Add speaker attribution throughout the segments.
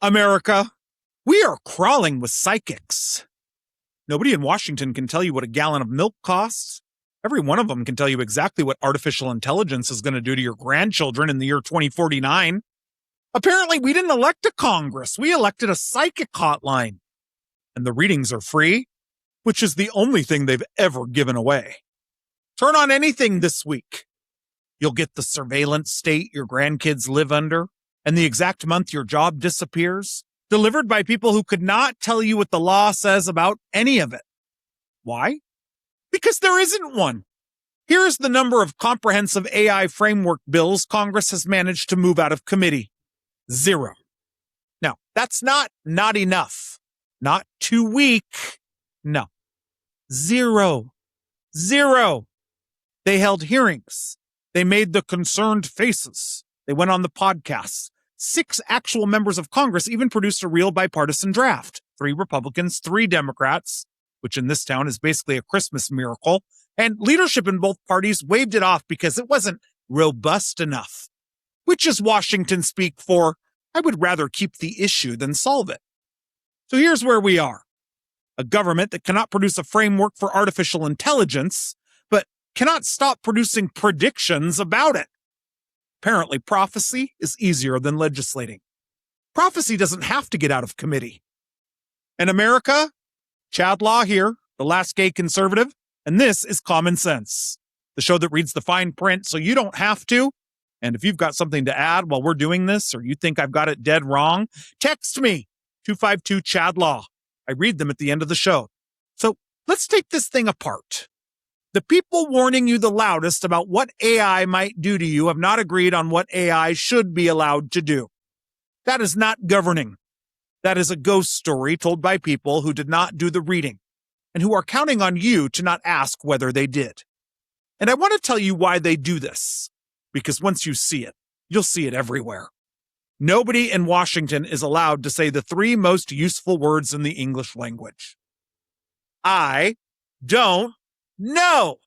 Speaker 1: America, we are crawling with psychics. Nobody in Washington can tell you what a gallon of milk costs. Every one of them can tell you exactly what artificial intelligence is going to do to your grandchildren in the year 2049. Apparently, we didn't elect a Congress. We elected a psychic hotline. And the readings are free, which is the only thing they've ever given away. Turn on anything this week. You'll get the surveillance state your grandkids live under and the exact month your job disappears, delivered by people who could not tell you what the law says about any of it. Why? Because there isn't one. Here is the number of comprehensive AI framework bills Congress has managed to move out of committee. 0. Now, that's not enough. Not too weak. No. 0. They held hearings. They made the concerned faces. They went on the podcasts. 6 actual members of Congress even produced a real bipartisan draft. 3 Republicans, 3 Democrats, which in this town is basically a Christmas miracle. And leadership in both parties waved it off because it wasn't robust enough. Which is Washington speak for, I would rather keep the issue than solve it. So here's where we are. A government that cannot produce a framework for artificial intelligence, but cannot stop producing predictions about it. Apparently, prophecy is easier than legislating. Prophecy doesn't have to get out of committee. In America, Chad Law here, the last gay conservative, and this is Common Sense, the show that reads the fine print so you don't have to. And if you've got something to add while we're doing this, or you think I've got it dead wrong, text me, 252-CHAD-LAW. I read them at the end of the show. So let's take this thing apart. The people warning you the loudest about what AI might do to you have not agreed on what AI should be allowed to do. That is not governing. That is a ghost story told by people who did not do the reading and who are counting on you to not ask whether they did. And I want to tell you why they do this, because once you see it, you'll see it everywhere. Nobody in Washington is allowed to say the 3 most useful words in the English language. I don't know.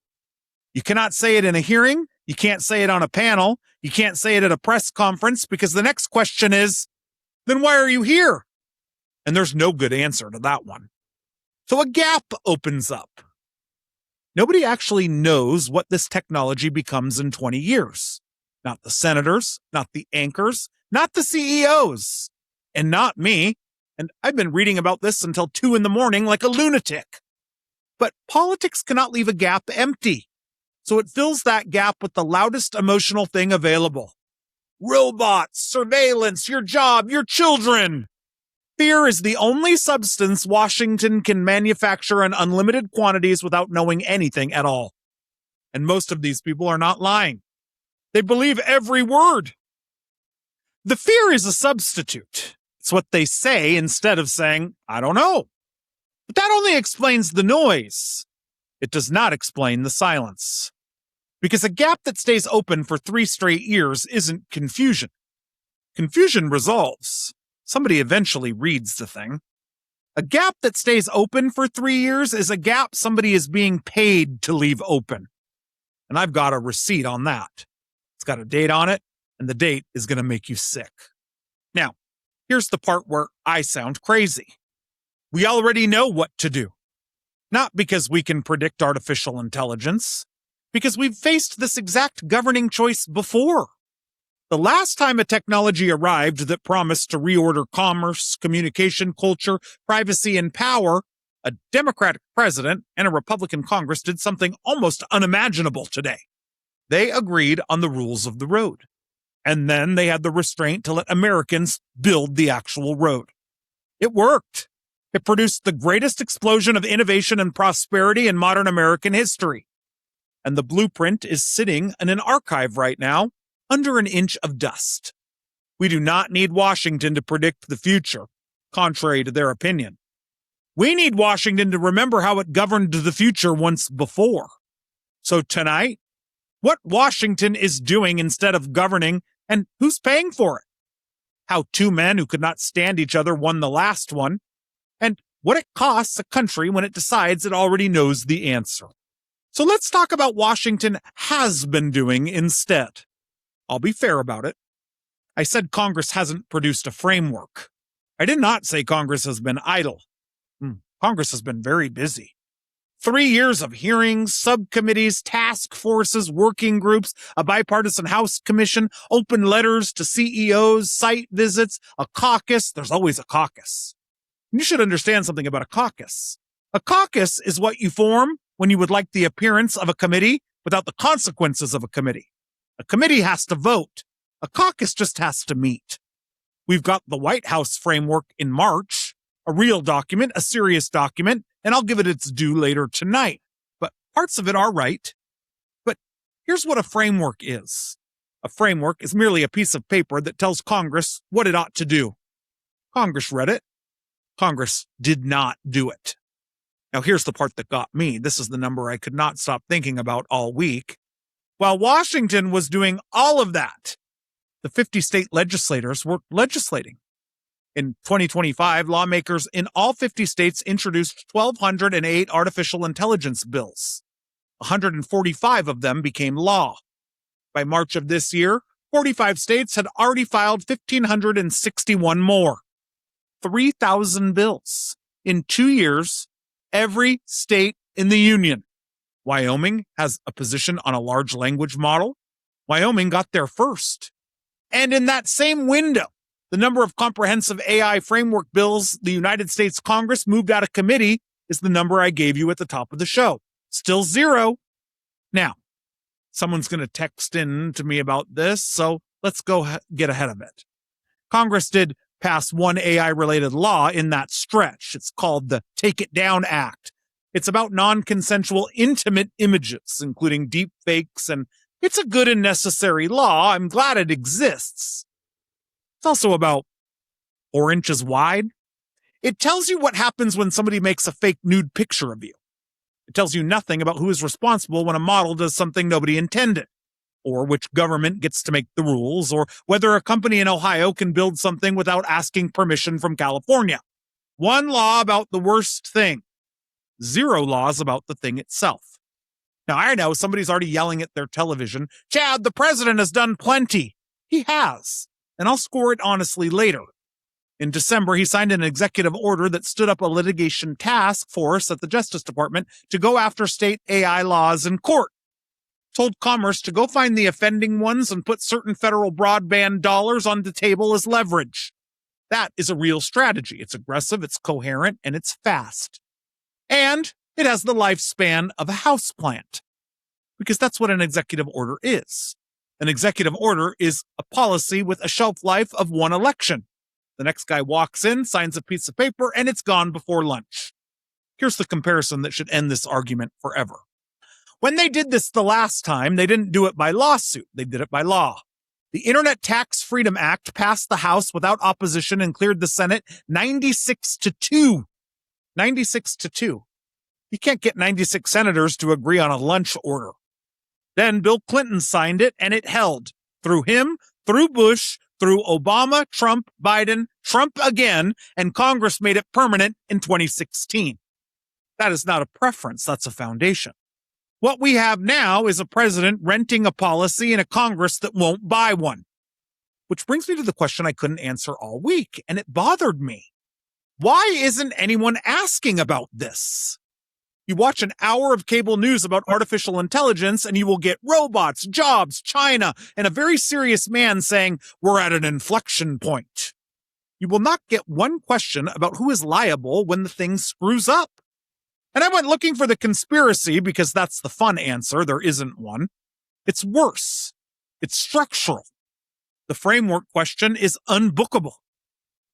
Speaker 1: You cannot say it in a hearing. You can't say it on a panel. You can't say it at a press conference because the next question is, then why are you here? And there's no good answer to that one. So a gap opens up. Nobody actually knows what this technology becomes in 20 years. Not the senators, not the anchors, not the CEOs, and not me. And I've been reading about this until 2 a.m. like a lunatic. But politics cannot leave a gap empty. So it fills that gap with the loudest emotional thing available. Robots, surveillance, your job, your children. Fear is the only substance Washington can manufacture in unlimited quantities without knowing anything at all. And most of these people are not lying. They believe every word. The fear is a substitute. It's what they say instead of saying, I don't know. But that only explains the noise. It does not explain the silence. Because a gap that stays open for 3 straight years isn't confusion. Confusion resolves. Somebody eventually reads the thing. A gap that stays open for 3 years is a gap somebody is being paid to leave open. And I've got a receipt on that. It's got a date on it, and the date is going to make you sick. Now, here's the part where I sound crazy. We already know what to do. Not because we can predict artificial intelligence, because we've faced this exact governing choice before. The last time a technology arrived that promised to reorder commerce, communication, culture, privacy, and power, a Democratic president and a Republican Congress did something almost unimaginable today. They agreed on the rules of the road. And then they had the restraint to let Americans build the actual road. It worked. It produced the greatest explosion of innovation and prosperity in modern American history. And the blueprint is sitting in an archive right now, under an inch of dust. We do not need Washington to predict the future, contrary to their opinion. We need Washington to remember how it governed the future once before. So tonight, what Washington is doing instead of governing, and who's paying for it? How 2 men who could not stand each other won the last one, and what it costs a country when it decides it already knows the answer. So let's talk about what Washington has been doing instead. I'll be fair about it. I said Congress hasn't produced a framework. I did not say Congress has been idle. Congress has been very busy. 3 years of hearings, subcommittees, task forces, working groups, a bipartisan House commission, open letters to CEOs, site visits, a caucus. There's always a caucus. You should understand something about a caucus. A caucus is what you form when you would like the appearance of a committee without the consequences of a committee. A committee has to vote. A caucus just has to meet. We've got the White House framework in March, a real document, a serious document, and I'll give it its due later tonight. But parts of it are right. But here's what a framework is. A framework is merely a piece of paper that tells Congress what it ought to do. Congress read it. Congress did not do it. Now, here's the part that got me. This is the number I could not stop thinking about all week. While Washington was doing all of that, the 50 state legislators were legislating. In 2025, lawmakers in all 50 states introduced 1,208 artificial intelligence bills. 145 of them became law. By March of this year, 45 states had already filed 1,561 more. 3,000 bills. In 2 years, every state in the union. Wyoming has a position on a large language model. Wyoming got there first. And in that same window, the number of comprehensive AI framework bills the United States Congress moved out of committee is the number I gave you at the top of the show. Still 0. Now, someone's going to text in to me about this, so let's go get ahead of it. Congress did pass one AI-related law in that stretch. It's called the Take It Down Act. It's about non-consensual intimate images, including deep fakes, and it's a good and necessary law. I'm glad it exists. It's also about 4 inches wide. It tells you what happens when somebody makes a fake nude picture of you. It tells you nothing about who is responsible when a model does something nobody intended, or which government gets to make the rules, or whether a company in Ohio can build something without asking permission from California. 1 law about the worst thing. 0 laws about the thing itself. Now, I know somebody's already yelling at their television, Chad, the president has done plenty. He has. And I'll score it honestly later. In December, he signed an executive order that stood up a litigation task force at the Justice Department to go after state AI laws in court. Told Commerce to go find the offending ones and put certain federal broadband dollars on the table as leverage. That is a real strategy. It's aggressive, it's coherent, and it's fast. And it has the lifespan of a houseplant. Because that's what an executive order is. An executive order is a policy with a shelf life of 1 election. The next guy walks in, signs a piece of paper, and it's gone before lunch. Here's the comparison that should end this argument forever. When they did this the last time, they didn't do it by lawsuit. They did it by law. The Internet Tax Freedom Act passed the House without opposition and cleared the Senate 96-2. 96-2. You can't get 96 senators to agree on a lunch order. Then Bill Clinton signed it, and it held. Through him, through Bush, through Obama, Trump, Biden, Trump again, and Congress made it permanent in 2016. That is not a preference, that's a foundation. What we have now is a president renting a policy and a Congress that won't buy one. Which brings me to the question I couldn't answer all week, and it bothered me. Why isn't anyone asking about this? You watch an hour of cable news about artificial intelligence and you will get robots, jobs, China, and a very serious man saying, we're at an inflection point. You will not get one question about who is liable when the thing screws up. And I went looking for the conspiracy because that's the fun answer. There isn't one. It's worse. It's structural. The framework question is unbookable.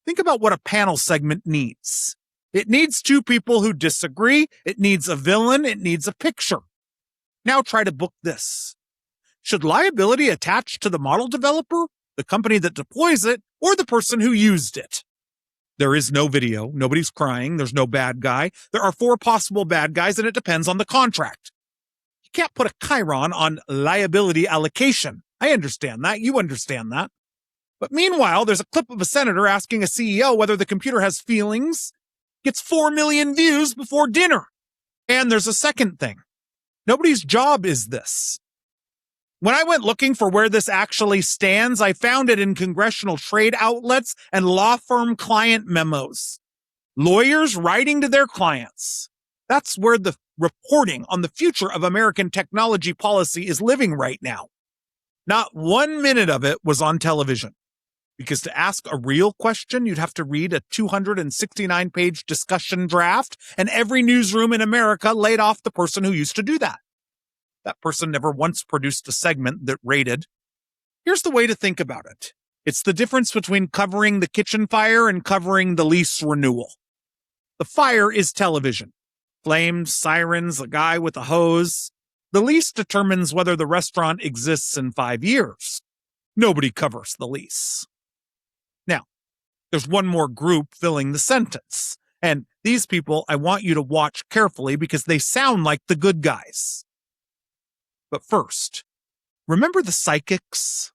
Speaker 1: Think about what a panel segment needs. It needs 2 people who disagree. It needs a villain. It needs a picture. Now try to book this. Should liability attach to the model developer, the company that deploys it, or the person who used it? There is no video. Nobody's crying. There's no bad guy. There are 4 possible bad guys, and it depends on the contract. You can't put a chyron on liability allocation. I understand that. You understand that. But meanwhile, there's a clip of a senator asking a CEO whether the computer has feelings. Gets 4 million views before dinner. And there's a second thing. Nobody's job is this. When I went looking for where this actually stands, I found it in congressional trade outlets and law firm client memos. Lawyers writing to their clients. That's where the reporting on the future of American technology policy is living right now. Not 1 minute of it was on television. Because to ask a real question, you'd have to read a 269-page discussion draft, and every newsroom in America laid off the person who used to do that. That person never once produced a segment that rated. Here's the way to think about it. It's the difference between covering the kitchen fire and covering the lease renewal. The fire is television. Flames, sirens, a guy with a hose. The lease determines whether the restaurant exists in 5 years. Nobody covers the lease. Now, there's one more group filling the sentence. And these people I want you to watch carefully because they sound like the good guys. But first, remember the psychics?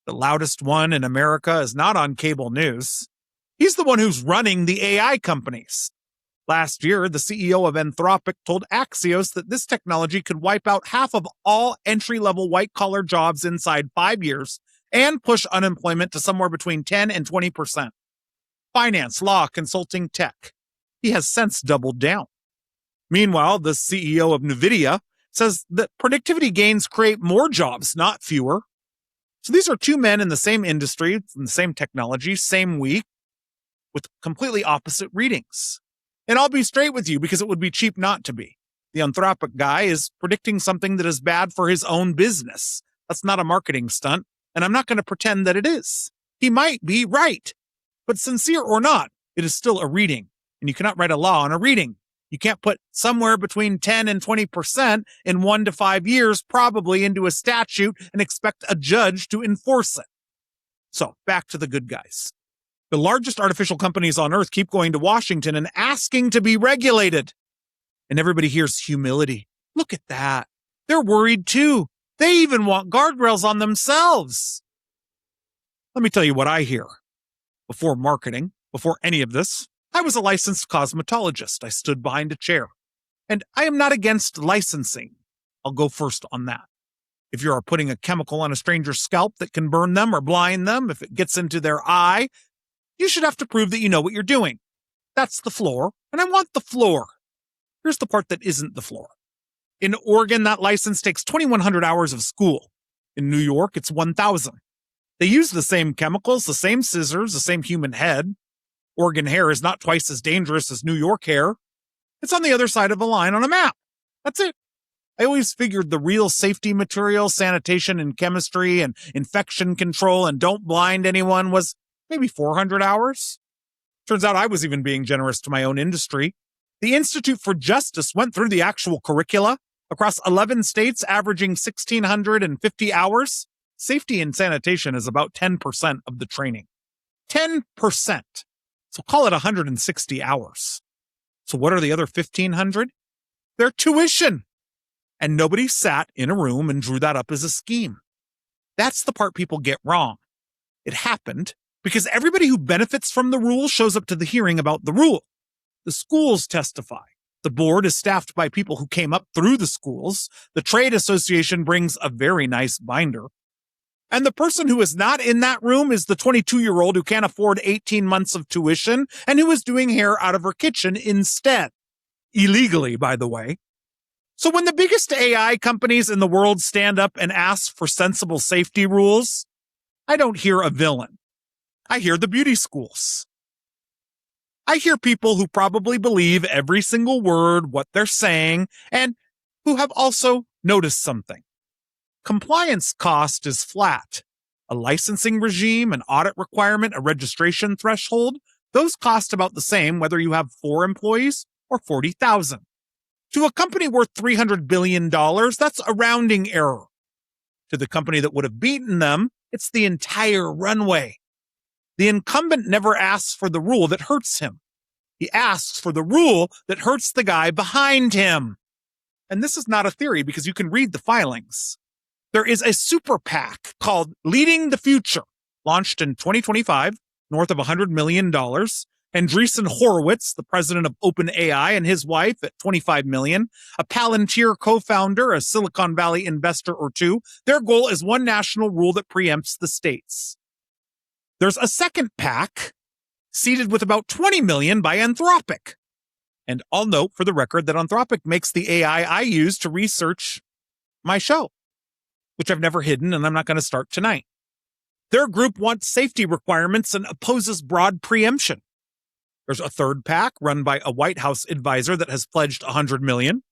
Speaker 1: The loudest one in America is not on cable news. He's the one who's running the AI companies. Last year, the CEO of Anthropic told Axios that this technology could wipe out half of all entry-level white-collar jobs inside 5 years and push unemployment to somewhere between 10 and 20%. Finance, law, consulting, tech. He has since doubled down. Meanwhile, the CEO of NVIDIA says that productivity gains create more jobs, not fewer. So these are two men in the same industry, in the same technology, same week, with completely opposite readings. And I'll be straight with you because it would be cheap not to be. The Anthropic guy is predicting something that is bad for his own business. That's not a marketing stunt, and I'm not going to pretend that it is. He might be right, but sincere or not, it is still a reading, and you cannot write a law on a reading. You can't put somewhere between 10 and 20% in 1 to 5 years probably into a statute and expect a judge to enforce it. So back to the good guys. The largest artificial companies on earth keep going to Washington and asking to be regulated. And everybody hears humility. Look at that. They're worried too. They even want guardrails on themselves. Let me tell you what I hear. Before marketing, before any of this, I was a licensed cosmetologist. I stood behind a chair. And I am not against licensing. I'll go first on that. If you're putting a chemical on a stranger's scalp that can burn them or blind them, if it gets into their eye, you should have to prove that you know what you're doing. That's the floor, and I want the floor. Here's the part that isn't the floor. In Oregon, that license takes 2,100 hours of school. In New York, it's 1,000. They use the same chemicals, the same scissors, the same human head. Oregon hair is not twice as dangerous as New York hair. It's on the other side of a line on a map. That's it. I always figured the real safety material, sanitation and chemistry and infection control and don't blind anyone was maybe 400 hours. Turns out I was even being generous to my own industry. The Institute for Justice went through the actual curricula across 11 states, averaging 1,650 hours. Safety and sanitation is about 10% of the training. 10%. So call it 160 hours. So what are the other 1,500? They're tuition. And nobody sat in a room and drew that up as a scheme. That's the part people get wrong. It happened because everybody who benefits from the rule shows up to the hearing about the rule. The schools testify. The board is staffed by people who came up through the schools. The trade association brings a very nice binder. And the person who is not in that room is the 22-year-old who can't afford 18 months of tuition and who is doing hair out of her kitchen instead. Illegally, by the way. So when the biggest AI companies in the world stand up and ask for sensible safety rules, I don't hear a villain. I hear the beauty schools. I hear people who probably believe every single word, what they're saying, and who have also noticed something. Compliance cost is flat. A licensing regime, an audit requirement, a registration threshold, those cost about the same whether you have 4 employees or 40,000. To a company worth $300 billion, that's a rounding error. To the company that would have beaten them, it's the entire runway. The incumbent never asks for the rule that hurts him. He asks for the rule that hurts the guy behind him. And this is not a theory because you can read the filings. There is a super PAC called Leading the Future, launched in 2025, north of $100 million. Andreessen Horowitz, the president of OpenAI, and his wife at $25 million, a Palantir co-founder, a Silicon Valley investor or two, their goal is one national rule that preempts the states. There's a second pack, seeded with about $20 million by Anthropic. And I'll note for the record that Anthropic makes the AI I use to research my show, which I've never hidden and I'm not going to start tonight. Their group wants safety requirements and opposes broad preemption. There's a third pack run by a White House advisor that has pledged $100 million.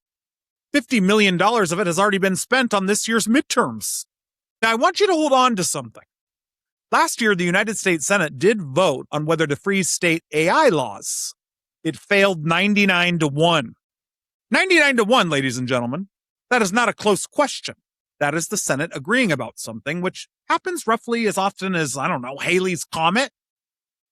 Speaker 1: $50 million of it has already been spent on this year's midterms. Now, I want you to hold on to something. Last year, the United States Senate did vote on whether to freeze state AI laws. It failed 99-1. 99-1, ladies and gentlemen. That is not a close question. That is the Senate agreeing about something, which happens roughly as often as, Halley's Comet.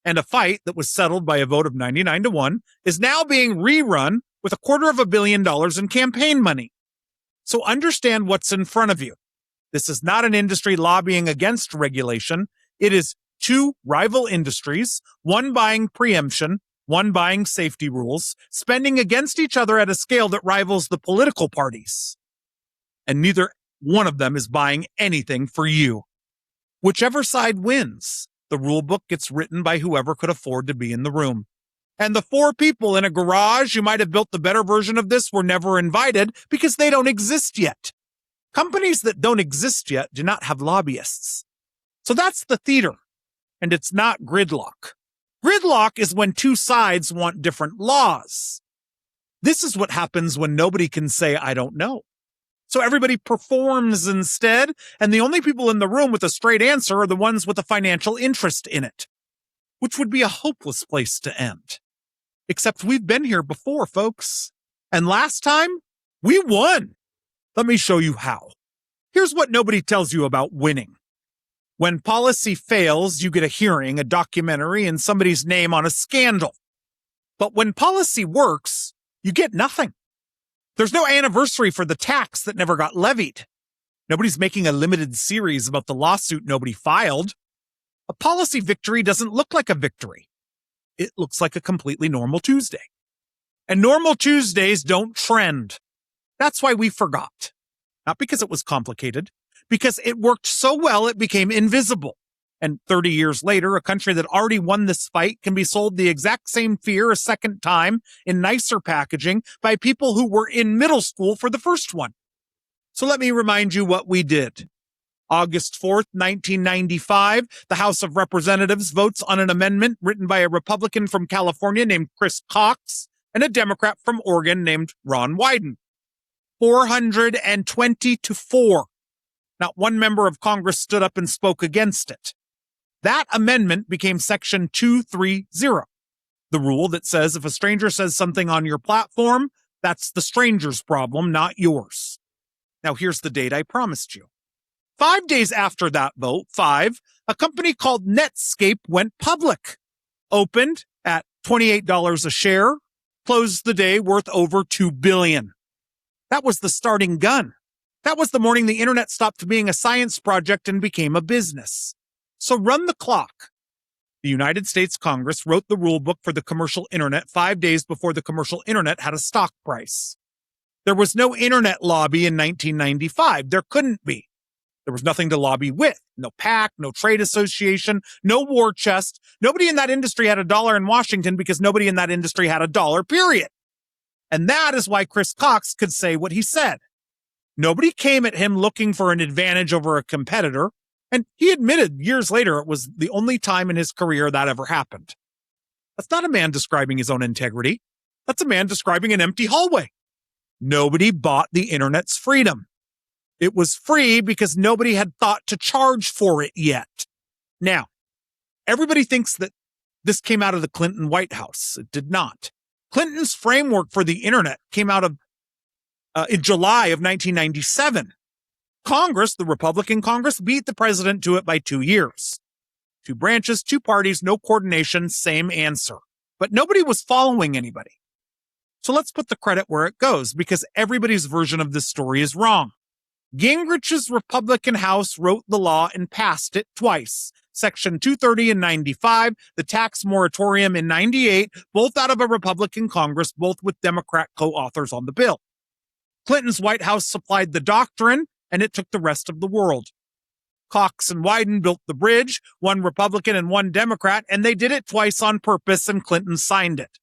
Speaker 1: And a fight that was settled by a vote of 99-1 is now being rerun with $250 million in campaign money. So understand what's in front of you. This is not an industry lobbying against regulation. It is two rival industries, one buying preemption, one buying safety rules, spending against each other at a scale that rivals the political parties. And neither one of them is buying anything for you. Whichever side wins, the rule book gets written by whoever could afford to be in the room. And the 4 people in a garage who might have built the better version of this were never invited because they don't exist yet. Companies that don't exist yet do not have lobbyists. So that's the theater. And it's not gridlock. Gridlock is when two sides want different laws. This is what happens when nobody can say, I don't know. So everybody performs instead, and the only people in the room with a straight answer are the ones with a financial interest in it, which would be a hopeless place to end. Except we've been here before, folks. And last time, we won. Let me show you how. Here's what nobody tells you about winning. When policy fails, you get a hearing, a documentary, and somebody's name on a scandal. But when policy works, you get nothing. There's no anniversary for the tax that never got levied. Nobody's making a limited series about the lawsuit nobody filed. A policy victory doesn't look like a victory. It looks like a completely normal Tuesday. And normal Tuesdays don't trend. That's why we forgot. Not because it was complicated, because it worked so well it became invisible. And 30 years later, a country that already won this fight can be sold the exact same fear a second time in nicer packaging by people who were in middle school for the first one. So let me remind you what we did. August 4th, 1995, the House of Representatives votes on an amendment written by a Republican from California named Chris Cox and a Democrat from Oregon named Ron Wyden. 420-4. Not one member of Congress stood up and spoke against it. That amendment became Section 230, the rule that says if a stranger says something on your platform, that's the stranger's problem, not yours. Now here's the date I promised you. 5 days after that vote, a company called Netscape went public. Opened at $28 a share, closed the day worth over $2 billion. That was the starting gun. That was the morning the internet stopped being a science project and became a business. So run the clock. The United States Congress wrote the rule book for the commercial internet 5 days before the commercial internet had a stock price. There was no internet lobby in 1995. There couldn't be. There was nothing to lobby with. No PAC, no trade association, no war chest. Nobody in that industry had $1 in Washington because nobody in that industry had $1, period. And that is why Chris Cox could say what he said. Nobody came at him looking for an advantage over a competitor. And he admitted years later it was the only time in his career that ever happened. That's not a man describing his own integrity. That's a man describing an empty hallway. Nobody bought the internet's freedom. It was free because nobody had thought to charge for it yet. Now, everybody thinks that this came out of the Clinton White House. It did not. Clinton's framework for the internet came out of in July of 1997. Congress, the Republican Congress, beat the president to it by 2 years. 2 branches, 2 parties, no coordination, same answer. But nobody was following anybody. So let's put the credit where it goes, because everybody's version of this story is wrong. Gingrich's Republican House wrote the law and passed it twice. Section 230 in 95, the tax moratorium in 98, both out of a Republican Congress, both with Democrat co-authors on the bill. Clinton's White House supplied the doctrine, and it took the rest of the world. Cox and Wyden built the bridge, one Republican and one Democrat, and they did it twice on purpose, and Clinton signed it.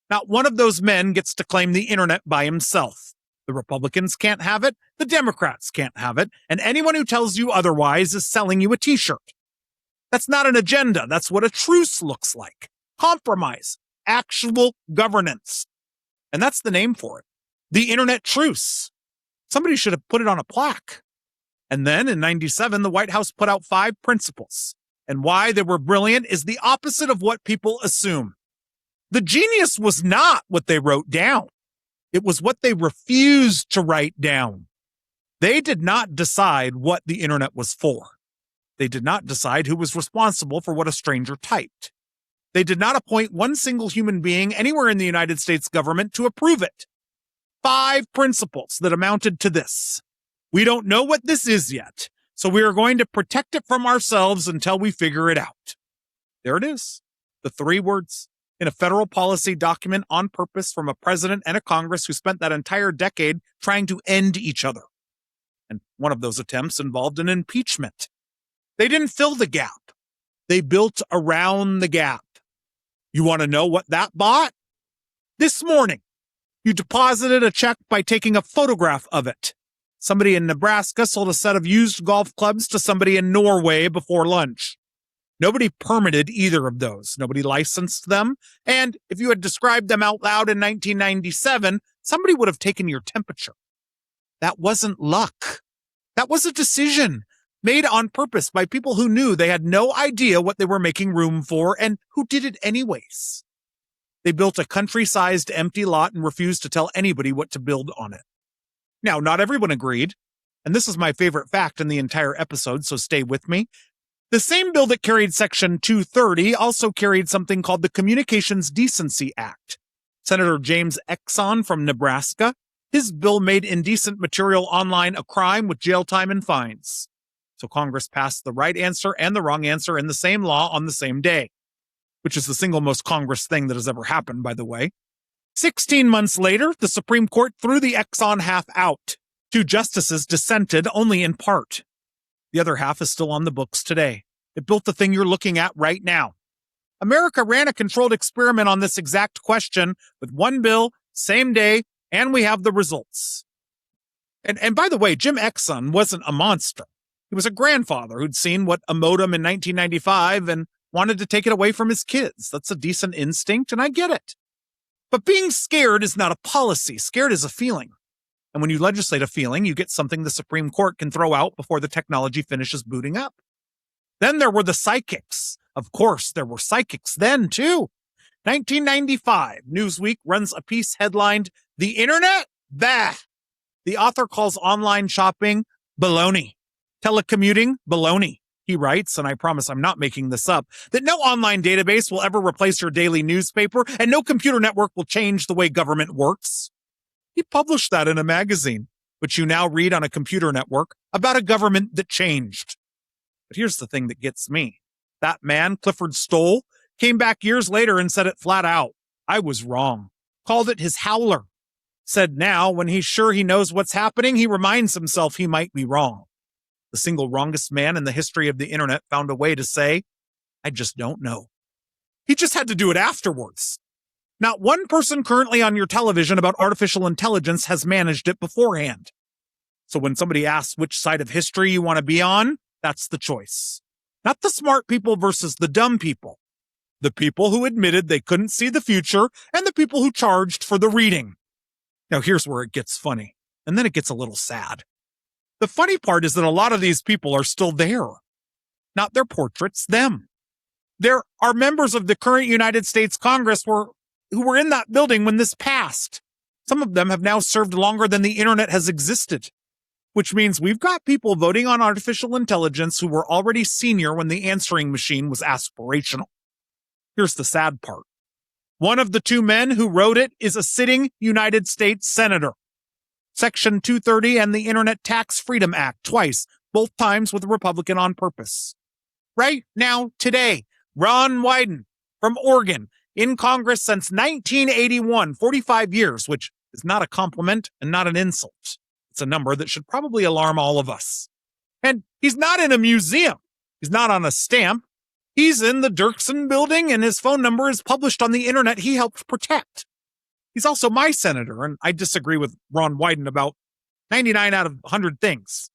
Speaker 1: Not one of those men gets to claim the internet by himself. The Republicans can't have it, the Democrats can't have it, and anyone who tells you otherwise is selling you a t-shirt. That's not an agenda. That's what a truce looks like. Compromise. Actual governance. And that's the name for it. The Internet Truce. Somebody should have put it on a plaque. And then in 97, the White House put out 5 principles. And why they were brilliant is the opposite of what people assume. The genius was not what they wrote down. It was what they refused to write down. They did not decide what the internet was for. They did not decide who was responsible for what a stranger typed. They did not appoint one single human being anywhere in the United States government to approve it. 5 principles that amounted to this. We don't know what this is yet, so we are going to protect it from ourselves until we figure it out. There it is. The 3 words. In a federal policy document on purpose from a president and a Congress who spent that entire decade trying to end each other. And one of those attempts involved an impeachment. They didn't fill the gap. They built around the gap. You want to know what that bought? This morning, you deposited a check by taking a photograph of it. Somebody in Nebraska sold a set of used golf clubs to somebody in Norway before lunch. Nobody permitted either of those. Nobody licensed them. And if you had described them out loud in 1997, somebody would have taken your temperature. That wasn't luck. That was a decision made on purpose by people who knew they had no idea what they were making room for and who did it anyways. They built a country-sized empty lot and refused to tell anybody what to build on it. Now, not everyone agreed. And this is my favorite fact in the entire episode, so stay with me. The same bill that carried Section 230 also carried something called the Communications Decency Act. Senator James Exon from Nebraska, his bill made indecent material online a crime with jail time and fines. So Congress passed the right answer and the wrong answer in the same law on the same day, which is the single most Congress thing that has ever happened, by the way. 16 months later, the Supreme Court threw the Exon half out. 2 justices dissented only in part. The other half is still on the books today. It built the thing you're looking at right now. America ran a controlled experiment on this exact question with one bill, same day, and we have the results. And by the way, Jim Exon wasn't a monster. He was a grandfather who'd seen what a modem in 1995 and wanted to take it away from his kids. That's a decent instinct, and I get it. But being scared is not a policy. Scared is a feeling. And when you legislate a feeling, you get something the Supreme Court can throw out before the technology finishes booting up. Then there were the psychics. Of course, there were psychics then, too. 1995, Newsweek runs a piece headlined, "The Internet? Bah!" The author calls online shopping baloney. Telecommuting? Baloney. He writes, and I promise I'm not making this up, that no online database will ever replace your daily newspaper, and no computer network will change the way government works. He published that in a magazine, which you now read on a computer network, about a government that changed. But here's the thing that gets me. That man, Clifford Stoll, came back years later and said it flat out. I was wrong. Called it his howler. Said now, when he's sure he knows what's happening, he reminds himself he might be wrong. The single wrongest man in the history of the internet found a way to say, I just don't know. He just had to do it afterwards. Not one person currently on your television about artificial intelligence has managed it beforehand. So when somebody asks which side of history you want to be on, that's the choice. Not the smart people versus the dumb people. The people who admitted they couldn't see the future and the people who charged for the reading. Now here's where it gets funny, and then it gets a little sad. The funny part is that a lot of these people are still there. Not their portraits, them. There are members of the current United States Congress who were in that building when this passed. Some of them have now served longer than the internet has existed, which means we've got people voting on artificial intelligence who were already senior when the answering machine was aspirational. Here's the sad part. One of the two men who wrote it is a sitting United States senator. Section 230 and the Internet Tax Freedom Act twice, both times with a Republican on purpose. Right now, today, Ron Wyden from Oregon, in Congress since 1981, 45 years, which is not a compliment and not an insult. It's a number that should probably alarm all of us. And he's not in a museum. He's not on a stamp. He's in the Dirksen building, and his phone number is published on the internet he helped protect. He's also my senator, and I disagree with Ron Wyden about 99 out of 100 things.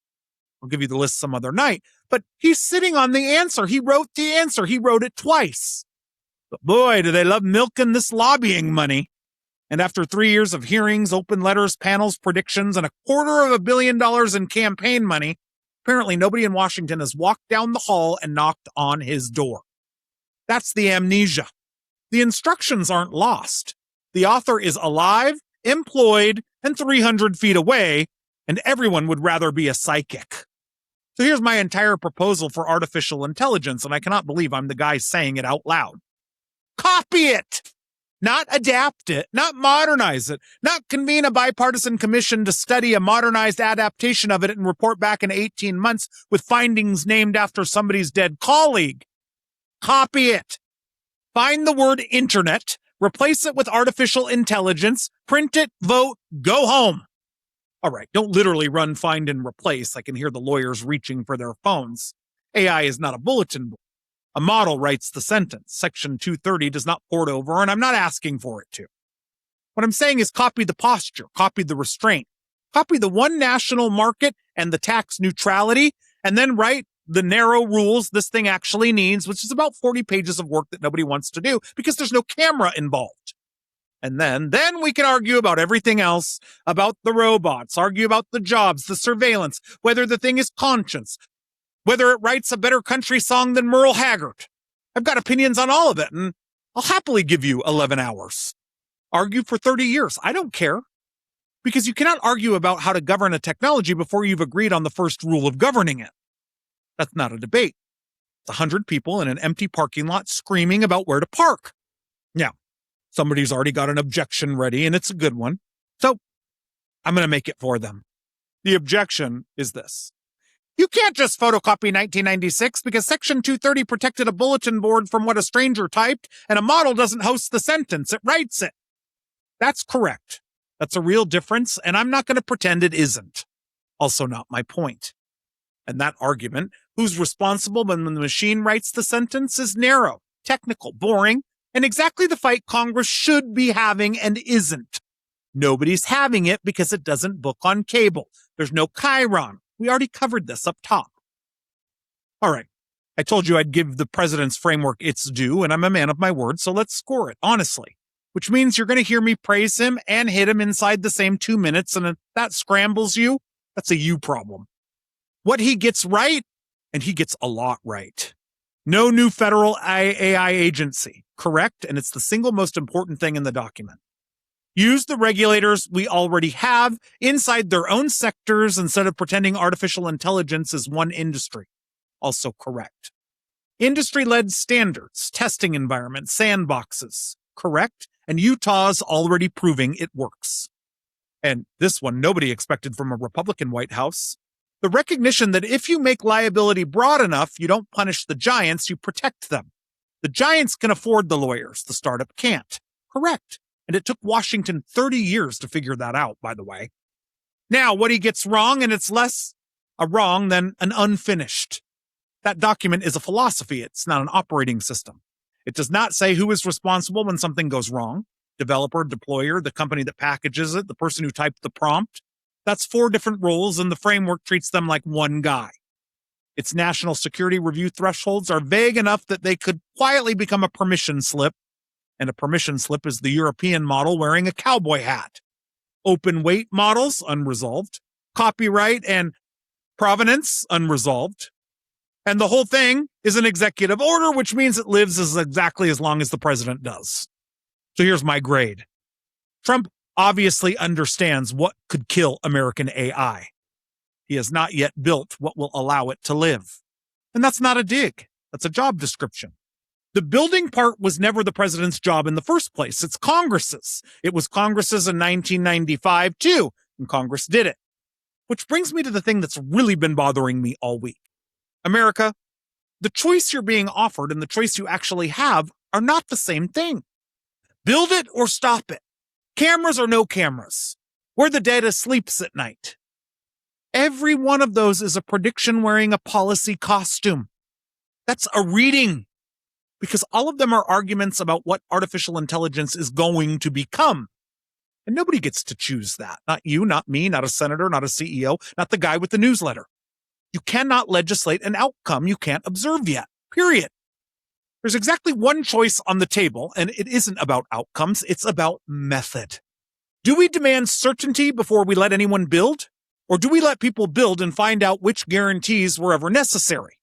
Speaker 1: I'll give you the list some other night. But he's sitting on the answer. He wrote the answer. He wrote it twice. But boy, do they love milking this lobbying money. And after 3 years of hearings, open letters, panels, predictions, and $250 million in campaign money, apparently nobody in Washington has walked down the hall and knocked on his door. That's the amnesia. The instructions aren't lost. The author is alive, employed, and 300 feet away, and everyone would rather be a psychic. So here's my entire proposal for artificial intelligence, and I cannot believe I'm the guy saying it out loud. Copy it! Not adapt it, not modernize it, not convene a bipartisan commission to study a modernized adaptation of it and report back in 18 months with findings named after somebody's dead colleague. Copy it. Find the word internet, replace it with artificial intelligence, print it, vote, go home. All right, don't literally run, find, and replace. I can hear the lawyers reaching for their phones. AI is not a bulletin board. A model writes the sentence. Section 230 does not port over, and I'm not asking for it to. What I'm saying is copy the posture, copy the restraint, copy the one national market and the tax neutrality, and then write the narrow rules this thing actually needs, which is about 40 pages of work that nobody wants to do because there's no camera involved. And then we can argue about everything else, about the robots, argue about the jobs, the surveillance, whether the thing is conscious, whether it writes a better country song than Merle Haggard. I've got opinions on all of it, and I'll happily give you 11 hours. Argue for 30 years. I don't care. Because you cannot argue about how to govern a technology before you've agreed on the first rule of governing it. That's not a debate. It's 100 people in an empty parking lot screaming about where to park. Now, somebody's already got an objection ready, and it's a good one. So I'm going to make it for them. The objection is this. You can't just photocopy 1996 because Section 230 protected a bulletin board from what a stranger typed, and a model doesn't host the sentence, it writes it. That's correct. That's a real difference, and I'm not going to pretend it isn't. Also not my point. And that argument, who's responsible when the machine writes the sentence, is narrow, technical, boring, and exactly the fight Congress should be having and isn't. Nobody's having it because it doesn't book on cable. There's no Chiron. We already covered this up top. All right. I told you I'd give the president's framework its due, and I'm a man of my word, so let's score it, honestly. Which means you're going to hear me praise him and hit him inside the same 2 minutes, and if that scrambles you, that's a you problem. What he gets right, and he gets a lot right. No new federal AI agency, correct? And it's the single most important thing in the document. Use the regulators we already have inside their own sectors instead of pretending artificial intelligence is one industry. Also correct. Industry-led standards, testing environments, sandboxes. Correct. And Utah's already proving it works. And this one nobody expected from a Republican White House. The recognition that if you make liability broad enough, you don't punish the giants, you protect them. The giants can afford the lawyers, the startup can't. Correct. And it took Washington 30 years to figure that out, by the way. Now, what he gets wrong, and it's less a wrong than an unfinished. That document is a philosophy. It's not an operating system. It does not say who is responsible when something goes wrong. Developer, deployer, the company that packages it, the person who typed the prompt. That's 4 different roles, and the framework treats them like one guy. Its national security review thresholds are vague enough that they could quietly become a permission slip. And a permission slip is the European model wearing a cowboy hat. Open weight models, unresolved. Copyright and provenance, unresolved. And the whole thing is an executive order, which means it lives exactly as long as the president does. So here's my grade. Trump obviously understands what could kill American AI. He has not yet built what will allow it to live. And that's not a dig. That's a job description. The building part was never the president's job in the first place. It's Congress's. It was Congress's in 1995, too. and Congress did it. Which brings me to the thing that's really been bothering me all week. America, the choice you're being offered and the choice you actually have are not the same thing. Build it or stop it. Cameras or no cameras. Where the data sleeps at night. Every one of those is a prediction wearing a policy costume. That's a reading. Because all of them are arguments about what artificial intelligence is going to become. And nobody gets to choose that. Not you, not me, not a senator, not a CEO, not the guy with the newsletter. You cannot legislate an outcome you can't observe yet, period. There's exactly one choice on the table, and it isn't about outcomes, it's about method. Do we demand certainty before we let anyone build? Or do we let people build and find out which guarantees were ever necessary?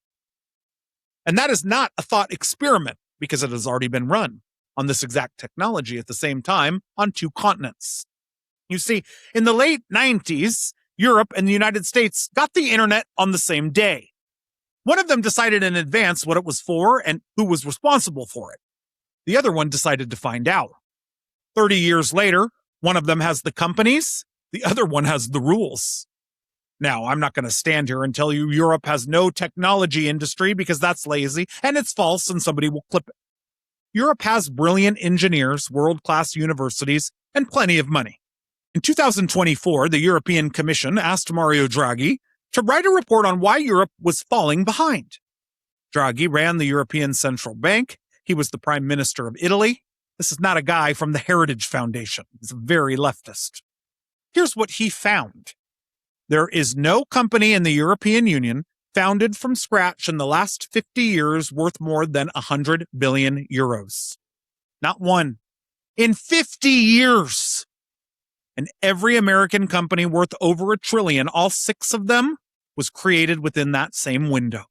Speaker 1: And that is not a thought experiment, because it has already been run on this exact technology at the same time on 2 continents. You see, in the late 90s, Europe and the United States got the internet on the same day. One of them decided in advance what it was for and who was responsible for it. The other one decided to find out. 30 years later, one of them has the companies, the other one has the rules. Now, I'm not going to stand here and tell you Europe has no technology industry because that's lazy and it's false and somebody will clip it. Europe has brilliant engineers, world-class universities, and plenty of money. In 2024, the European Commission asked Mario Draghi to write a report on why Europe was falling behind. Draghi ran the European Central Bank. He was the Prime Minister of Italy. This is not a guy from the Heritage Foundation. He's very leftist. Here's what he found. There is no company in the European Union founded from scratch in the last 50 years worth more than 100 billion euros. Not one. In 50 years. And every American company worth over $1 trillion, all 6 of them, was created within that same window.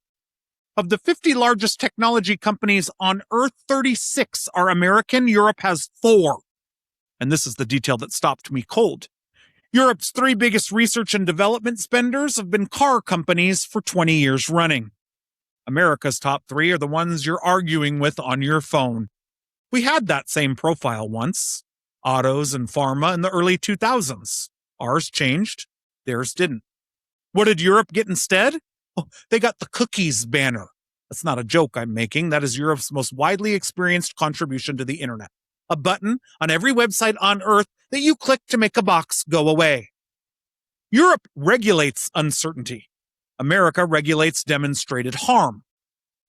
Speaker 1: Of the 50 largest technology companies on Earth, 36 are American. Europe has 4. And this is the detail that stopped me cold. Europe's 3 biggest research and development spenders have been car companies for 20 years running. America's top 3 are the ones you're arguing with on your phone. We had that same profile once. Autos and pharma in the early 2000s. Ours changed. Theirs didn't. What did Europe get instead? Oh, they got the cookies banner. That's not a joke I'm making. That is Europe's most widely experienced contribution to the internet. A button on every website on Earth that you click to make a box go away. Europe regulates uncertainty. America regulates demonstrated harm.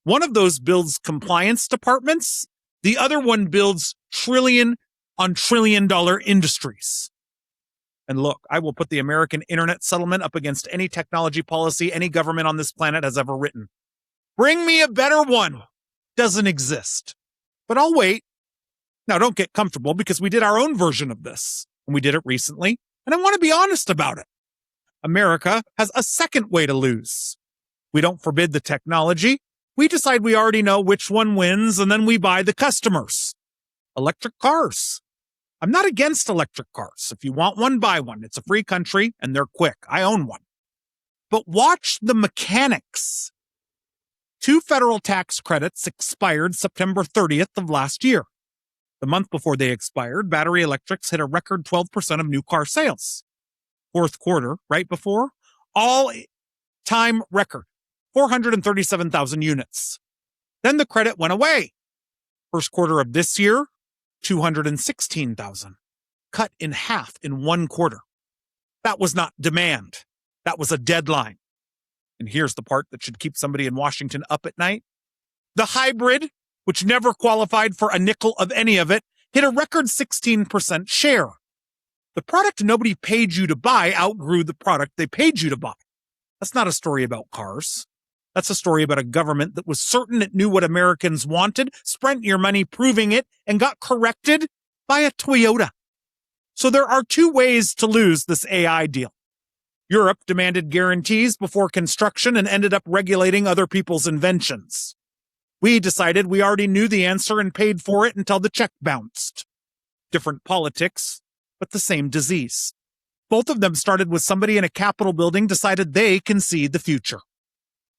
Speaker 1: One of those builds compliance departments. The other one builds trillion on trillion-dollar industries. And look, I will put the American internet settlement up against any technology policy any government on this planet has ever written. Bring me a better one. Doesn't exist. But I'll wait. Now, don't get comfortable because we did our own version of this, and we did it recently, and I want to be honest about it. America has a second way to lose. We don't forbid the technology. We decide we already know which one wins, and then we buy the customers. Electric cars. I'm not against electric cars. If you want one, buy one. It's a free country, and they're quick. I own one. But watch the mechanics. 2 federal tax credits expired September 30th of last year. The month before they expired, battery electrics hit a record 12% of new car sales. Fourth quarter, right before, all-time record, 437,000 units. Then the credit went away. First quarter of this year, 216,000. Cut in half in 1 quarter. That was not demand. That was a deadline. And here's the part that should keep somebody in Washington up at night. The hybrid, which never qualified for a nickel of any of it, hit a record 16% share. The product nobody paid you to buy outgrew the product they paid you to buy. That's not a story about cars. That's a story about a government that was certain it knew what Americans wanted, spent your money proving it, and got corrected by a Toyota. So there are 2 ways to lose this AI deal. Europe demanded guarantees before construction and ended up regulating other people's inventions. We decided we already knew the answer and paid for it until the check bounced. Different politics, but the same disease. Both of them started with somebody in a Capitol building decided they can see the future.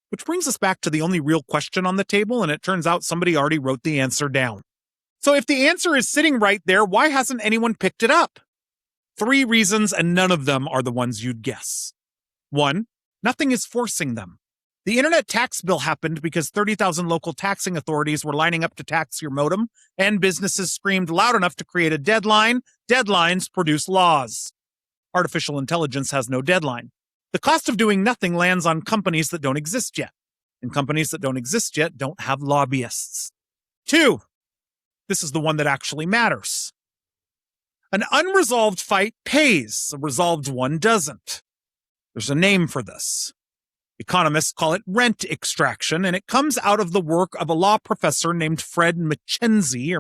Speaker 1: Which brings us back to the only real question on the table, and it turns out somebody already wrote the answer down. So if the answer is sitting right there, why hasn't anyone picked it up? 3 reasons, and none of them are the ones you'd guess. 1, nothing is forcing them. The internet tax bill happened because 30,000 local taxing authorities were lining up to tax your modem, and businesses screamed loud enough to create a deadline. Deadlines produce laws. Artificial intelligence has no deadline. The cost of doing nothing lands on companies that don't exist yet, and companies that don't exist yet don't have lobbyists. 2, this is the one that actually matters. An unresolved fight pays, a resolved one doesn't. There's a name for this. Economists call it rent extraction, and it comes out of the work of a law professor named Fred Mackenzie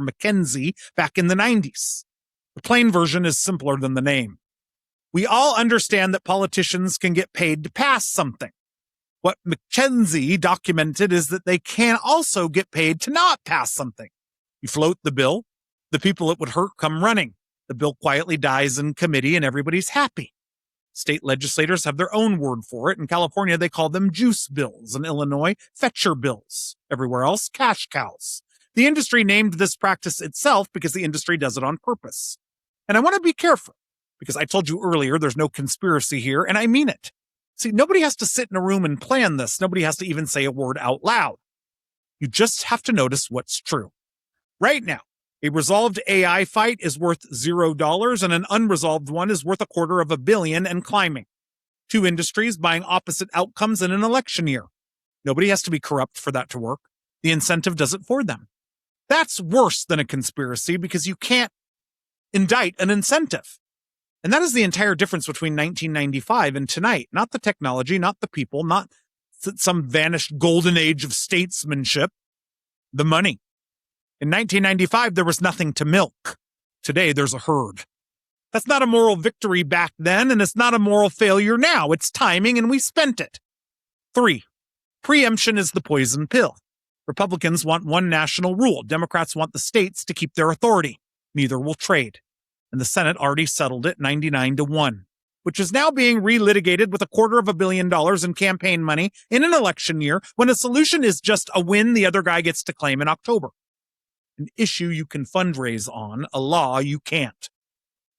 Speaker 1: back in the 90s. The plain version is simpler than the name. We all understand that politicians can get paid to pass something. What Mackenzie documented is that they can also get paid to not pass something. You float the bill, the people it would hurt come running. The bill quietly dies in committee and everybody's happy. State legislators have their own word for it. In California, they call them juice bills. In Illinois, fetcher bills. Everywhere else, cash cows. The industry named this practice itself because the industry does it on purpose. And I want to be careful, because I told you earlier there's no conspiracy here, and I mean it. See, nobody has to sit in a room and plan this. Nobody has to even say a word out loud. You just have to notice what's true. Right now, a resolved AI fight is worth $0, and an unresolved one is worth $250 million and climbing. 2 industries buying opposite outcomes in an election year. Nobody has to be corrupt for that to work. The incentive does it for them. That's worse than a conspiracy because you can't indict an incentive. And that is the entire difference between 1995 and tonight. Not the technology, not the people, not some vanished golden age of statesmanship. The money. In 1995, there was nothing to milk. Today, there's a herd. That's not a moral victory back then, and it's not a moral failure now. It's timing, and we spent it. 3, preemption is the poison pill. Republicans want one national rule. Democrats want the states to keep their authority. Neither will trade. And the Senate already settled it 99-1, which is now being relitigated with $250 million in campaign money in an election year when a solution is just a win the other guy gets to claim in October. An issue you can fundraise on, a law you can't.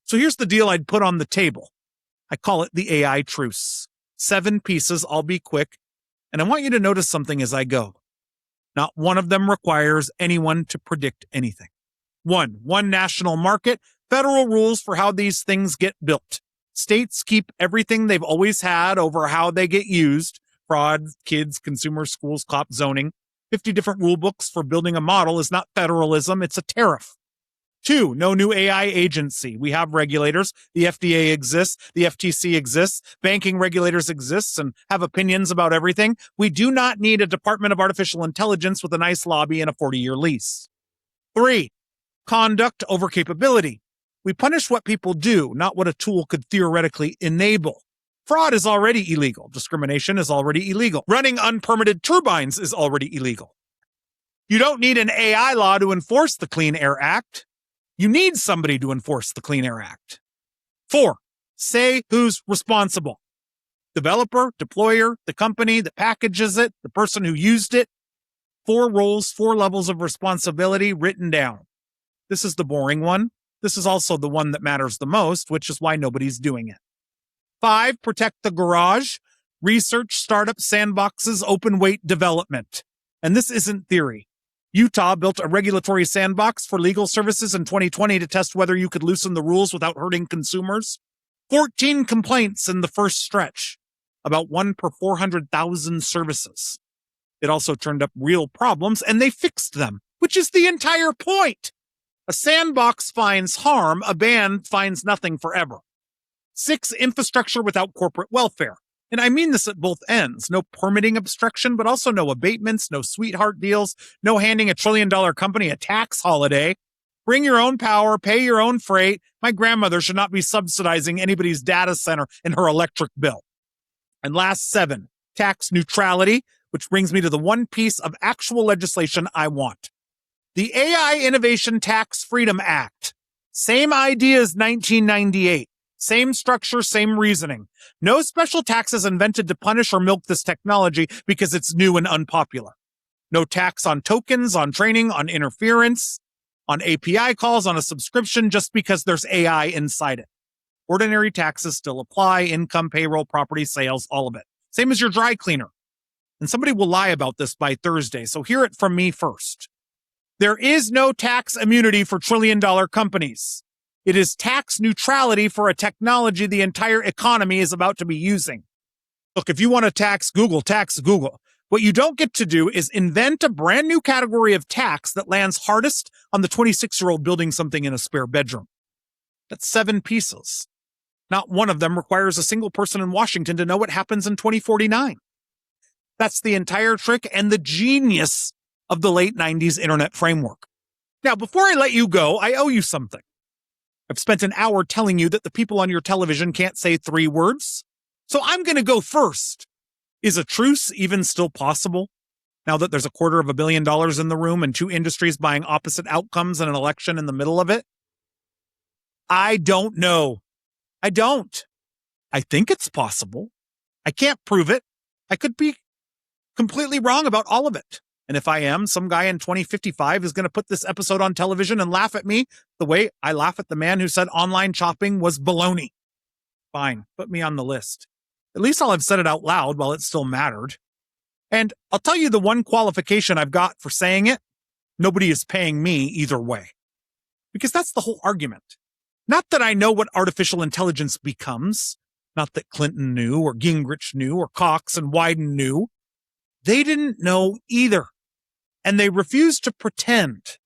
Speaker 1: So here's the deal I'd put on the table. I call it the AI truce. 7 pieces, I'll be quick, and I want you to notice something as I go. Not one of them requires anyone to predict anything. 1, one national market, federal rules for how these things get built. States keep everything they've always had over how they get used. Fraud, kids, consumers, schools, cop, zoning. 50 different rule books for building a model is not federalism, it's a tariff. 2, no new AI agency. We have regulators. The FDA exists. The FTC exists. Banking regulators exist and have opinions about everything. We do not need a Department of Artificial Intelligence with a nice lobby and a 40-year lease. 3, conduct over capability. We punish what people do, not what a tool could theoretically enable. Fraud is already illegal. Discrimination is already illegal. Running unpermitted turbines is already illegal. You don't need an AI law to enforce the Clean Air Act. You need somebody to enforce the Clean Air Act. 4, say who's responsible. Developer, deployer, the company that packages it, the person who used it. 4 roles, 4 levels of responsibility written down. This is the boring one. This is also the one that matters the most, which is why nobody's doing it. 5, protect the garage, research, startup, sandboxes, open weight development. And this isn't theory. Utah built a regulatory sandbox for legal services in 2020 to test whether you could loosen the rules without hurting consumers. 14 complaints in the first stretch, about 1 per 400,000 services. It also turned up real problems, and they fixed them, which is the entire point. A sandbox finds harm, a ban finds nothing forever. 6, infrastructure without corporate welfare. And I mean this at both ends. No permitting obstruction, but also no abatements, no sweetheart deals, no handing a $1 trillion company a tax holiday. Bring your own power, pay your own freight. My grandmother should not be subsidizing anybody's data center in her electric bill. And last 7, tax neutrality, which brings me to the one piece of actual legislation I want. The AI Innovation Tax Freedom Act. Same idea as 1998. Same structure, same reasoning. No special taxes invented to punish or milk this technology because it's new and unpopular. No tax on tokens, on training, on interference, on API calls, on a subscription just because there's AI inside it. Ordinary taxes still apply, income, payroll, property, sales, all of it. Same as your dry cleaner. And somebody will lie about this by Thursday, so hear it from me first. There is no tax immunity for trillion-dollar companies. It is tax neutrality for a technology the entire economy is about to be using. Look, if you want to tax Google. What you don't get to do is invent a brand new category of tax that lands hardest on the 26-year-old building something in a spare bedroom. That's 7 pieces. Not one of them requires a single person in Washington to know what happens in 2049. That's the entire trick and the genius of the late 90s internet framework. Now, before I let you go, I owe you something. I've spent an hour telling you that the people on your television can't say 3 words. So I'm going to go first. Is a truce even still possible? Now that there's $250 million in the room and 2 industries buying opposite outcomes in an election in the middle of it? I don't know. I don't. I think it's possible. I can't prove it. I could be completely wrong about all of it. And if I am, some guy in 2055 is going to put this episode on television and laugh at me the way I laugh at the man who said online shopping was baloney. Fine, put me on the list. At least I'll have said it out loud while it still mattered. And I'll tell you the one qualification I've got for saying it. Nobody is paying me either way. Because that's the whole argument. Not that I know what artificial intelligence becomes. Not that Clinton knew or Gingrich knew or Cox and Wyden knew. They didn't know either. And they refused to pretend.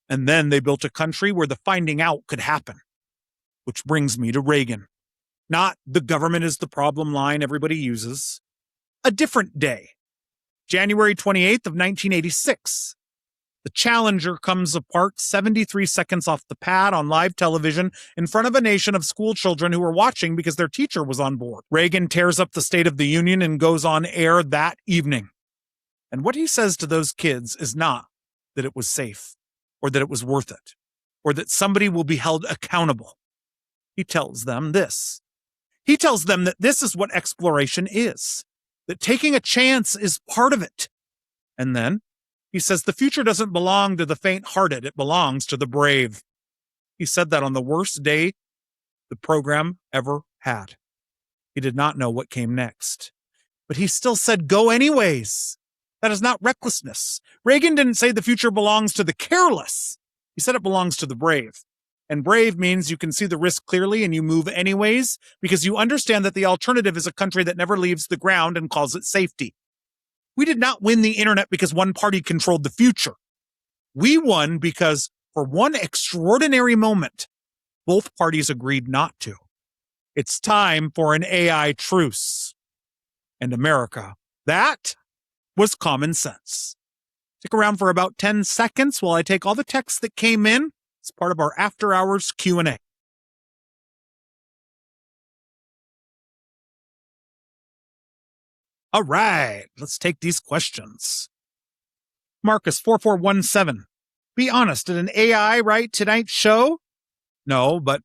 Speaker 1: And then they built a country where the finding out could happen. Which brings me to Reagan. Not the government is the problem line everybody uses. A different day. January 28th of 1986. The Challenger comes apart 73 seconds off the pad on live television in front of a nation of school children who were watching because their teacher was on board. Reagan tears up the State of the Union and goes on air that evening. And what he says to those kids is not that it was safe, or that it was worth it, or that somebody will be held accountable. He tells them this. He tells them that this is what exploration is, that taking a chance is part of it. And then he says the future doesn't belong to the faint-hearted, it belongs to the brave. He said that on the worst day the program ever had. He did not know what came next. But he still said, go anyways. That is not recklessness. Reagan didn't say the future belongs to the careless. He said it belongs to the brave. And brave means you can see the risk clearly and you move anyways because you understand that the alternative is a country that never leaves the ground and calls it safety. We did not win the internet because one party controlled the future. We won because, for one extraordinary moment, both parties agreed not to. It's time for an AI truce. And America, that was common sense. Stick around for about 10 seconds while I take all the texts that came in. It's part of our after hours Q&A. All right, let's take these questions. Marcus 4417. Be honest, did an AI write tonight's show? No, but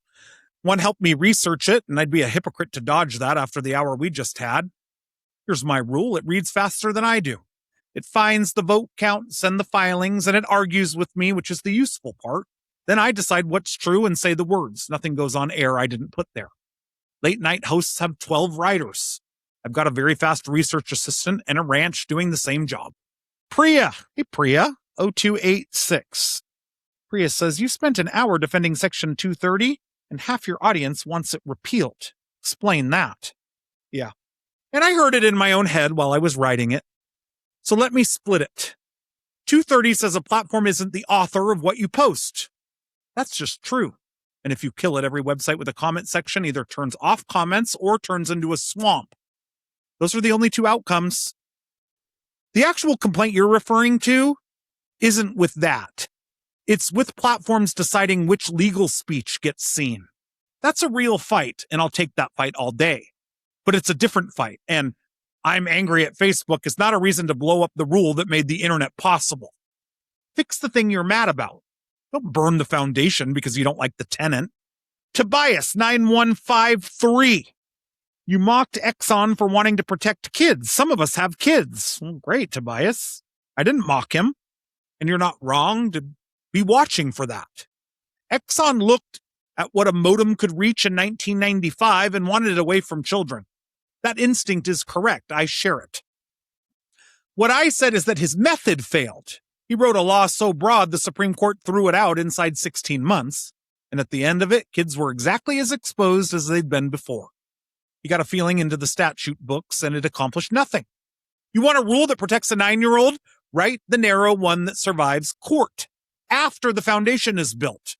Speaker 1: one helped me research it, and I'd be a hypocrite to dodge that after the hour we just had. Here's my rule. It reads faster than I do. It finds the vote counts and the filings, and it argues with me, which is the useful part. Then I decide what's true and say the words. Nothing goes on air I didn't put there. Late night hosts have 12 writers. I've got a very fast research assistant and a ranch doing the same job. Priya. Hey, Priya. 0286. Priya says, you spent an hour defending Section 230 and half your audience wants it repealed. Explain that. Yeah. And I heard it in my own head while I was writing it. So let me split it. 230 says a platform isn't the author of what you post. That's just true. And if you kill it, every website with a comment section either turns off comments or turns into a swamp. Those are the only 2 outcomes. The actual complaint you're referring to isn't with that. It's with platforms deciding which legal speech gets seen. That's a real fight, and I'll take that fight all day. But it's a different fight, and I'm angry at Facebook is not a reason to blow up the rule that made the internet possible. Fix the thing you're mad about. Don't burn the foundation because you don't like the tenant. Tobias 9153. You mocked Exxon for wanting to protect kids. Some of us have kids. Well, great, Tobias. I didn't mock him. And you're not wrong to be watching for that. Exxon looked at what a modem could reach in 1995 and wanted it away from children. That instinct is correct. I share it. What I said is that his method failed. He wrote a law so broad the Supreme Court threw it out inside 16 months. And at the end of it, kids were exactly as exposed as they'd been before. He got a feeling into the statute books and it accomplished nothing. You want a rule that protects a 9-year-old? Write the narrow one that survives court after the foundation is built.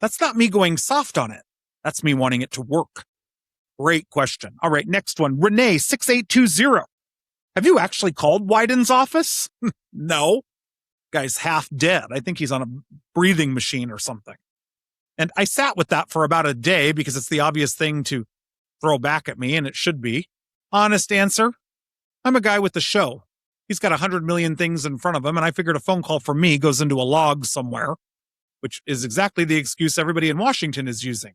Speaker 1: That's not me going soft on it. That's me wanting it to work. Great question. All right, next one. Renee, 6820. Have you actually called Wyden's office? No. Guy's half dead. I think he's on a breathing machine or something. And I sat with that for about a day because it's the obvious thing to throw back at me, and it should be. Honest answer, I'm a guy with a show. He's got 100 million things in front of him, and I figured a phone call from me goes into a log somewhere, which is exactly the excuse everybody in Washington is using.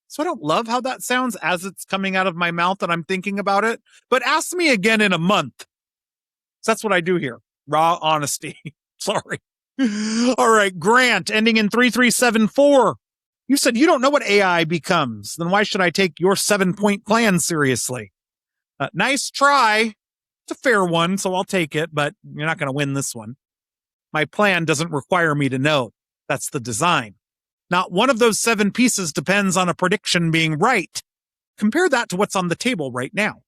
Speaker 1: So I don't love how that sounds as it's coming out of my mouth and I'm thinking about it, but ask me again in a month. So that's what I do here. Raw honesty. Sorry. All right, Grant, ending in 3374. You said you don't know what AI becomes. Then why should I take your 7-point plan seriously? Nice try. It's a fair one, so I'll take it, but you're not going to win this one. My plan doesn't require me to know. That's the design. Not one of those 7 pieces depends on a prediction being right. Compare that to what's on the table right now.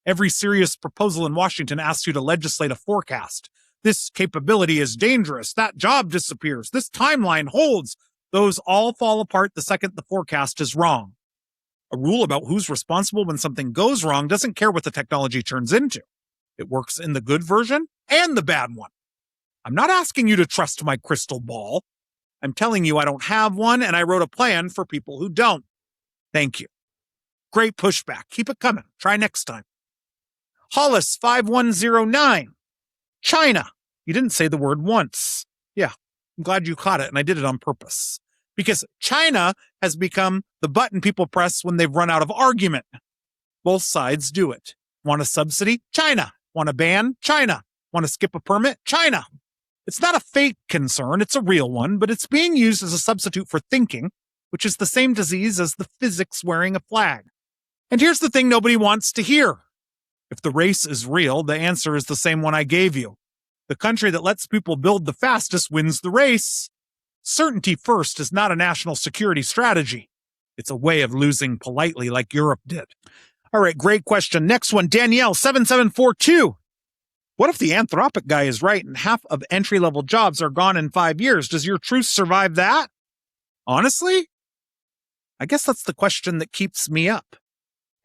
Speaker 1: Every serious proposal in Washington asks you to legislate a forecast. This capability is dangerous. That job disappears. This timeline holds. Those all fall apart the second the forecast is wrong. A rule about who's responsible when something goes wrong doesn't care what the technology turns into. It works in the good version and the bad one. I'm not asking you to trust my crystal ball. I'm telling you I don't have one, and I wrote a plan for people who don't. Thank you. Great pushback. Keep it coming. Try next time. Hollis 5109. China. You didn't say the word once. Yeah, I'm glad you caught it, and I did it on purpose. Because China has become the button people press when they've run out of argument. Both sides do it. Want a subsidy? China. Want a ban? China. Want to skip a permit? China. It's not a fake concern, it's a real one, but it's being used as a substitute for thinking, which is the same disease as the physics wearing a flag. And here's the thing nobody wants to hear. If the race is real, the answer is the same one I gave you. The country that lets people build the fastest wins the race. Certainty first is not a national security strategy. It's a way of losing politely like Europe did. All right, great question. Next one, Danielle, 7742. What if the Anthropic guy is right and half of entry-level jobs are gone in 5 years? Does your truth survive that? Honestly, I guess that's the question that keeps me up.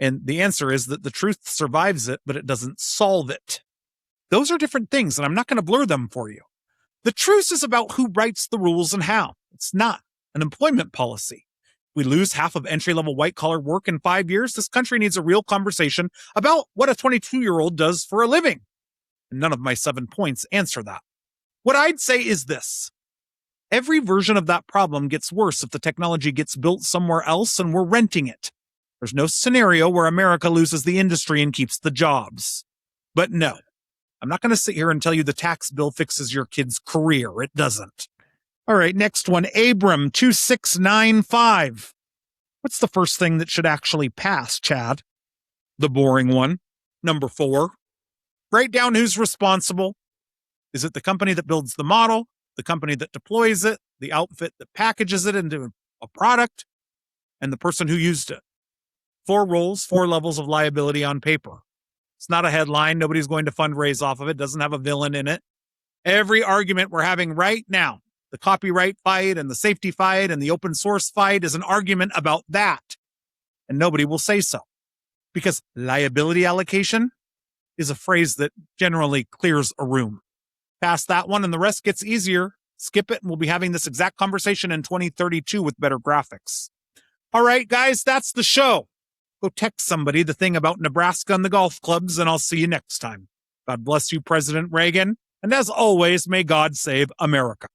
Speaker 1: And the answer is that the truth survives it, but it doesn't solve it. Those are different things, and I'm not going to blur them for you. The truth is about who writes the rules and how. It's not an employment policy. If we lose half of entry-level white-collar work in 5 years, this country needs a real conversation about what a 22-year-old does for a living. And none of my 7 points answer that. What I'd say is this. Every version of that problem gets worse if the technology gets built somewhere else and we're renting it. There's no scenario where America loses the industry and keeps the jobs. But no, I'm not going to sit here and tell you the tax bill fixes your kid's career. It doesn't. All right, next one, Abram 2695. What's the first thing that should actually pass, Chad? The boring one. Number 4. Write down who's responsible. Is it the company that builds the model, the company that deploys it, the outfit that packages it into a product, and the person who used it? 4 roles, 4 levels of liability on paper. It's not a headline. Nobody's going to fundraise off of it. Doesn't have a villain in it. Every argument we're having right now, the copyright fight and the safety fight and the open source fight, is an argument about that. And nobody will say so. Because liability allocation is a phrase that generally clears a room. Pass that one and the rest gets easier. Skip it and we'll be having this exact conversation in 2032 with better graphics. All right, guys, that's the show. Go text somebody the thing about Nebraska and the golf clubs, and I'll see you next time. God bless you, President Reagan. And as always, may God save America.